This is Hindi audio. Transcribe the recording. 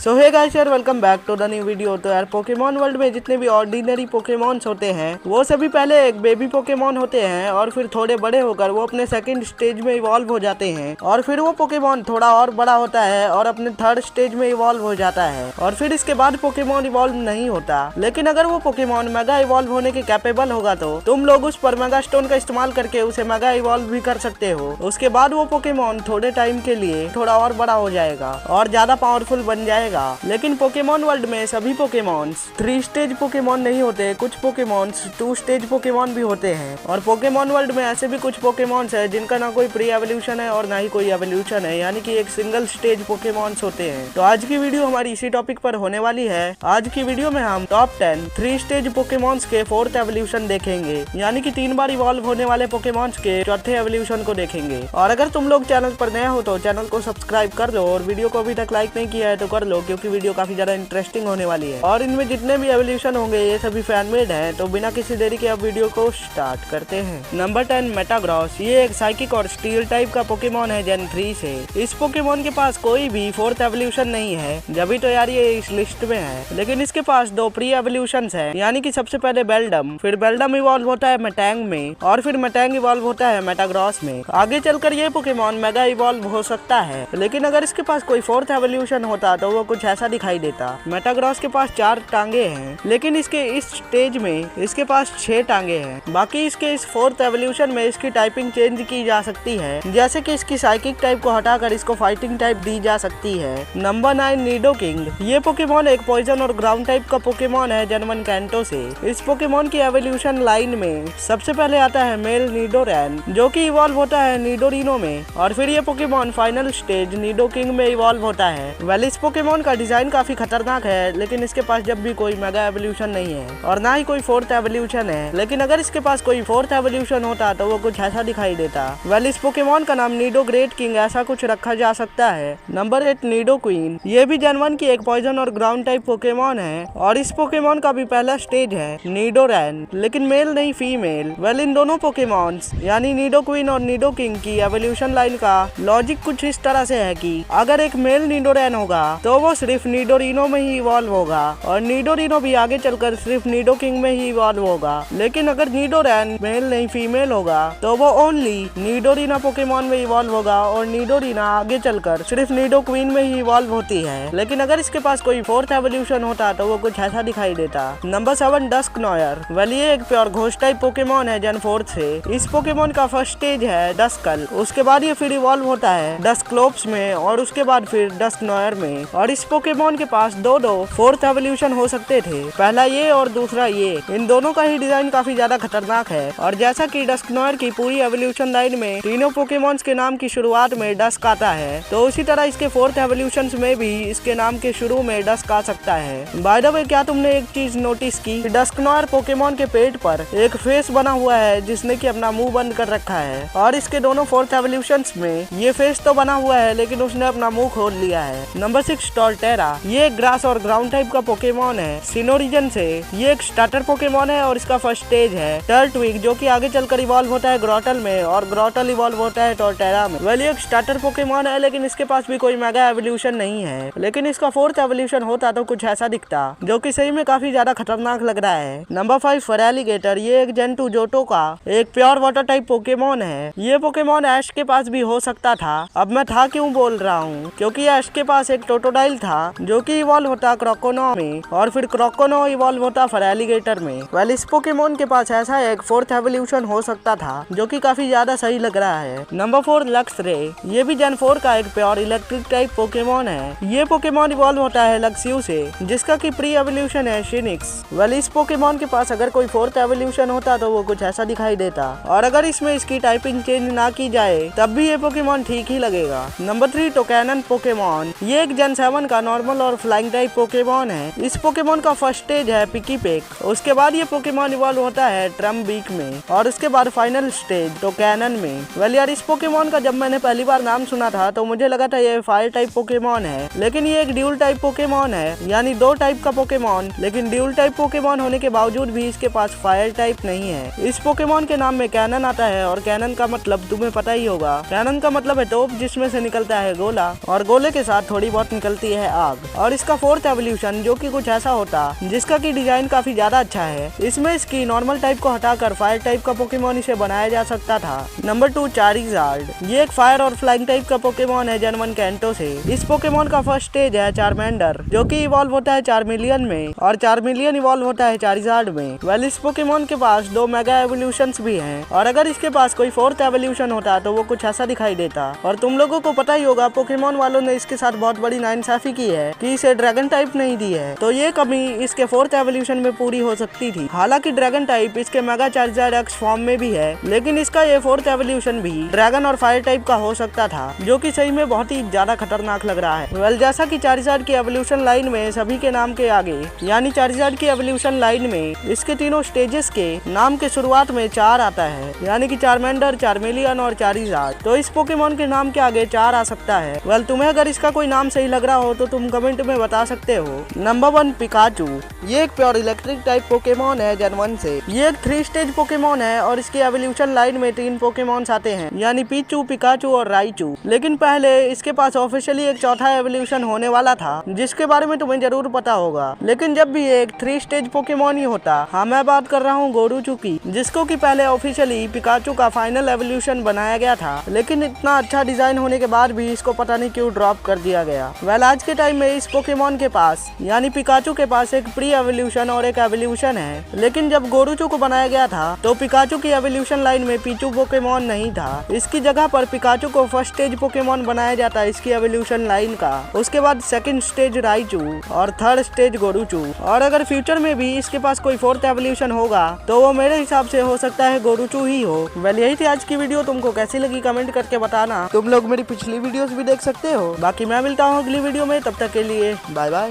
सो हे गाइस यार, welcome back to the new video. तो यार पोकेमॉन वर्ल्ड में जितने भी ऑर्डिनरी पोकेमॉन्स होते हैं वो सभी पहले एक बेबी पोकेमॉन होते हैं और फिर थोड़े बड़े होकर वो अपने सेकंड स्टेज में इवॉल्व हो जाते हैं और फिर वो पोकेमॉन थोड़ा और बड़ा होता है और अपने थर्ड स्टेज में इवॉल्व हो जाता है और फिर इसके बाद पोकेमॉन इवॉल्व नहीं होता। लेकिन अगर वो पोकेमॉन मेगा इवॉल्व होने के कैपेबल होगा तो तुम लोग उस पर मेगा स्टोन का इस्तेमाल करके उसे मेगा इवॉल्व भी कर सकते हो। उसके बाद वो पोकेमॉन थोड़े टाइम के लिए थोड़ा और बड़ा हो जाएगा और ज्यादा पावरफुल बन जाएगा। लेकिन पोकेमॉन वर्ल्ड में सभी पोकेमॉन्स 3 स्टेज पोकेमॉन नहीं होते, कुछ पोकेमॉन्स 2 स्टेज पोकेमॉन भी होते हैं। और पोकेमॉन वर्ल्ड में ऐसे भी कुछ पोकेमॉन्स है जिनका ना कोई प्री एवोल्यूशन है और ना ही कोई एवोल्यूशन है, यानी कि एक सिंगल स्टेज पोकेमॉन्स होते हैं। तो आज की वीडियो हमारी इसी टॉपिक पर होने वाली है। आज की वीडियो में हम टॉप 10 3 स्टेज पोकेमॉन्स के 4th एवोल्यूशन देखेंगे, यानी कि 3 बार इवॉल्व होने वाले पोकेमॉन्स के चौथे एवोल्यूशन को देखेंगे। और अगर तुम लोग चैनल पर नए हो तो चैनल को सब्सक्राइब कर लो और वीडियो को अभी तक लाइक नहीं किया है तो कर लो, क्योंकि वीडियो काफी ज्यादा इंटरेस्टिंग होने वाली है। और इनमें जितने भी एवोल्यूशन होंगे ये सभी फैन मेड हैं। तो बिना किसी देरी के अब वीडियो को स्टार्ट करते हैं। Number 10 Metagross. ये एक साइकिक और स्टील टाइप का पोकेमॉन है जेन 3 से। इस पोकेमॉन के पास कोई भी 4th एवोल्यूशन नहीं है, जब तो यार ये इस लिस्ट में है। लेकिन इसके पास 2 प्री एवोल्यूशन है, यानी कि सबसे पहले बेल्डम, फिर बेल्डम इवॉल्व होता है मेटैंग में और फिर मेटैंग इवॉल्व होता है मेटाग्रॉस में। आगे चलकर ये पोकेमॉन मेगा इवॉल्व हो सकता है, लेकिन अगर इसके पास कोई 4th एवोल्यूशन होता तो वो कुछ ऐसा दिखाई देता। मेटाग्रॉस के पास 4 टांगे हैं, लेकिन इसके इस स्टेज में इसके पास 6 टांगे हैं। बाकी इसके इस 4th एवोल्यूशन में इसकी टाइपिंग चेंज की जा सकती है, जैसे कि इसकी साइकिक टाइप को हटाकर इसको फाइटिंग टाइप दी जा सकती है। नंबर 9 निडोकिंग। ये पोकेमॉन एक पॉइजन और ग्राउंड टाइप का पोकेमॉन है जेन 1 कैंटो से। इस पोकेमॉन की एवोल्यूशन लाइन में सबसे पहले आता है मेल निडोरैन, जो कि इवॉल्व होता है निडोरिनो में और फिर ये पोकेमॉन फाइनल स्टेज निडोकिंग में इवॉल्व होता है। वेल, इस पोकेमॉन का डिजाइन काफी खतरनाक है, लेकिन इसके पास जब भी कोई मेगा एवोल्यूशन नहीं है और ना ही कोई 4th एवोल्यूशन है। लेकिन अगर इसके पास कोई 4th एवोल्यूशन होता तो वो कुछ ऐसा दिखाई देता। वेल, इस पोकेमॉन का नाम नीडो ग्रेट किंग ऐसा कुछ रखा जा सकता है। Number 8 Nido queen. ये भी जेन 1 की एक पॉइजन और ग्राउंड टाइप पोकेमॉन है और इस पोकेमॉन का भी पहला स्टेज है नीडोरैन, लेकिन मेल नहीं फीमेल। वेल, इन दोनों पोकेमॉन्स यानी नीडो क्वीन और नीडो किंग की एवोल्यूशन लाइन का लॉजिक कुछ इस तरह से है कि अगर एक मेल नीडोरैन होगा तो वो सिर्फ नीडोरिनो में ही इवॉल्व होगा और नीडोरिनो भी आगे चलकर सिर्फ नीडो किंग में ही इवॉल्व होगा। लेकिन अगर नीडोरैन मेल नहीं फीमेल होगा तो वो ओनली नीडोरिना पोकेमॉन में इवॉल्व होगा और नीडोरिना आगे चलकर सिर्फ नीडो क्वीन में ही इवॉल्व होती है। लेकिन अगर इसके पास कोई 4th एवोल्यूशन होता तो वो कुछ ऐसा दिखाई देता। नंबर 7 डस्कनॉयर। वेल, ये एक प्योर घोस्ट टाइप पोकेमॉन है जेन 4 से। इस पोकेमॉन का फर्स्ट स्टेज है डस्कल, उसके बाद ये फिर इवॉल्व होता है डस्कलोप्स में और उसके बाद फिर डस्कनॉयर में। और इस पोकेमॉन के पास दो 4th एवोल्यूशन हो सकते थे, पहला ये और दूसरा ये। इन दोनों का ही डिजाइन काफी ज्यादा खतरनाक है और जैसा कि डस्कनॉयर की पूरी एवोल्यूशन लाइन में तीनों पोकेमॉन्स के नाम की शुरुआत में डस्क आता है, तो उसी तरह इसके 4th एवोल्यूशन में भी इसके नाम के शुरू में डस्क आ सकता है। बाय द वे, क्या तुमने एक चीज नोटिस की? डस्कनॉयर पोकेमॉन के पेट पर एक फेस बना हुआ है जिसने कि अपना मुंह बंद कर रखा है और इसके दोनों 4th एवोल्यूशन में ये फेस तो बना हुआ है लेकिन उसने अपना मुंह खोल लिया है। नंबर 6 टॉर्टेरा। ये एक ग्रास और ग्राउंड टाइप का पोकेमॉन है सिनो रीजन से। ये एक स्टार्टर पोकेमॉन है और इसका फर्स्ट स्टेज है टर्टविग, जो कि आगे चलकर इवॉल्व होता है ग्रोटल में और ग्रोटल इवॉल्व होता है टॉर्टेरा में। वेल, ये एक स्टार्टर पोकेमॉन है लेकिन इसके पास भी कोई मेगा एवोल्यूशन नहीं है, लेकिन इसका 4th एवोल्यूशन होता तो कुछ ऐसा दिखता, जो कि सही में काफी ज्यादा खतरनाक लग रहा है। नंबर 5 फरेलिगेटर। ये एक जेन 2 जोटो का एक प्योर वाटर टाइप पोकेमॉन है। ये पोकेमॉन ऐश के पास भी हो सकता था। अब मैं था क्यों बोल रहा हूँ, क्योंकि ऐश के पास एक टोटोडाइल था जो कि इवॉल्व होता क्रोकोनो में और फिर क्रोकोनो इवॉल्व होता फरेलिगेटर में। वेल, इस पोकेमॉन के पास ऐसा एक 4th एवोल्यूशन हो सकता था, जो कि काफी ज्यादा सही लग रहा है। नंबर 4 लक्सरे। ये भी जेन 4 का एक प्योर इलेक्ट्रिक टाइप पोकेमॉन है। ये पोकेमॉन इवॉल्व होता है लक्सियो से, जिसका की प्री एवोल्यूशन है शिनिक्स। वेल, इस पोकेमॉन के पास अगर कोई 4th एवोल्यूशन होता तो वो कुछ ऐसा दिखाई देता और अगर इसमें इसकी टाइपिंग चेंज ना की जाए तब भी ये पोकेमॉन ठीक ही लगेगा। नंबर 3 टोकैनन पोकेमॉन। ये एक जेन 7 का नॉर्मल और फ्लाइंग टाइप पोकेमॉन है। इस पोकेमॉन का फर्स्ट स्टेज है पिकी पेक, उसके बाद ये पोकेमॉन इवॉल्व होता है ट्रम्बीक में और उसके बाद फाइनल स्टेज टोकैनन में। वेल यार, इस पोकेमॉन का जब मैंने पहली बार नाम सुना था तो मुझे लगा था ये फायर टाइप पोकेमॉन है, लेकिन ये एक ड्यूल टाइप पोकेमॉन है, यानी 2 टाइप का पोकेमॉन। लेकिन ड्यूल टाइप पोकेमॉन होने के बावजूद भी इसके पास फायर टाइप नहीं है। इस पोकेमॉन के नाम में कैनन आता है और कैनन का मतलब तुम्हें पता ही होगा। कैनन का मतलब है तोप जिसमें से निकलता है गोला और गोले के साथ थोड़ी बहुत निकलती है आग। और इसका फोर्थ एवोल्यूशन जो कि कुछ ऐसा होता जिसका की डिजाइन काफी ज्यादा अच्छा है। इसमें इसकी नॉर्मल टाइप को हटाकर फायर टाइप का पोकेमोन इसे बनाया जा सकता था। नंबर 2 चार्मैंडर। ये एक फायर और फ्लाइंग टाइप का पोकेमोन है जर्मन कैंटो से। इस पोकेमोन का फर्स्ट स्टेज है चार्मैंडर जो कि इवॉल्व होता है चार्मिलियन में और चार्मिलियन इवॉल्व होता है चार्जार्ड में। वेल इस पोकेमोन के पास 2 मेगा एवोल्यूशंस भी हैं और अगर इसके पास कोई फोर्थ एवोल्यूशन होता तो वो कुछ ऐसा दिखाई देता। और तुम लोगों को पता ही होगा पोकेमोन वालों ने इसके साथ बहुत बड़ी नाइंसाफी की है कि इसे ड्रैगन टाइप नहीं दी है, तो ये कमी इसके फोर्थ एवोल्यूशन में पूरी हो सकती थी। हालांकि ड्रैगन टाइप इसके मेगा चार्जर एक्स फॉर्म में भी है, लेकिन इसका ये फोर्थ एवोल्यूशन भी ड्रैगन और फायर टाइप का हो सकता था जो कि सही में बहुत ही ज्यादा खतरनाक लग रहा है। वेल जैसा कि चार्जर की एवोल्यूशन लाइन में सभी के नाम के आगे यानी चार्जर की एवोल्यूशन लाइन में इसके तीनों स्टेजेस के नाम के शुरुआत में 4 आता है, यानी कि चार्मैंडर, चार्मिलियन और चार्जार्ड। तो इस पोकेमोन के नाम के आगे 4 आ सकता है। वेल तुम्हें अगर इसका कोई नाम सही लग रहा हो तो तुम कमेंट में बता सकते हो। Number 1 Pikachu. ये एक प्योर इलेक्ट्रिक टाइप पोकेमोन है जर्मन से। ये एक 3 स्टेज पोकेमोन है और इसकी एवोल्यूशन लाइन में 3 पोकेमोन्स आते हैं, यानी पीचू, पिकाचू और राइचू। लेकिन पहले इसके पास ऑफिशियली एक चौथा एवोल्यूशन होने वाला था जिसके बारे में तुम्हें जरूर पता होगा। लेकिन जब भी एक 3 स्टेज पोकेमोन ही होता। हाँ मैं बात कर रहा हूँ गोरुचू की, जिसको कि पहले ऑफिशियली पिकाचू का फाइनल एवोल्यूशन बनाया गया था, लेकिन इतना अच्छा डिजाइन होने के बाद भी इसको पता नहीं क्यों ड्रॉप कर दिया गया। वेल आज के टाइम में इस पोकेमोन के पास यानी पिकाचू के पास एक प्री एवोल्यूशन और एक एवोल्यूशन है, लेकिन जब गोरुचू को बनाया गया था तो पिकाचू की एवोल्यूशन लाइन में पीचू पोकेमोन नहीं था। इसकी जगह पर पिकाचू को फर्स्ट स्टेज पोकेमोन बनाया जाता है इसकी एवोल्यूशन लाइन का। उसके बाद सेकंड स्टेज राइचू और थर्ड स्टेज गोरुचू। और अगर फ्यूचर में भी इसके पास कोई फोर्थ एवोल्यूशन होगा तो वो मेरे हिसाब से हो सकता है गोरुचू ही हो। वेल यही थी आज की वीडियो, तुमको कैसी लगी कमेंट करके बताना। तुम लोग मेरी पिछली वीडियोस भी देख सकते हो। बाकी मैं मिलता हूँ अगली वीडियो में, तब तक के लिए बाय बाय।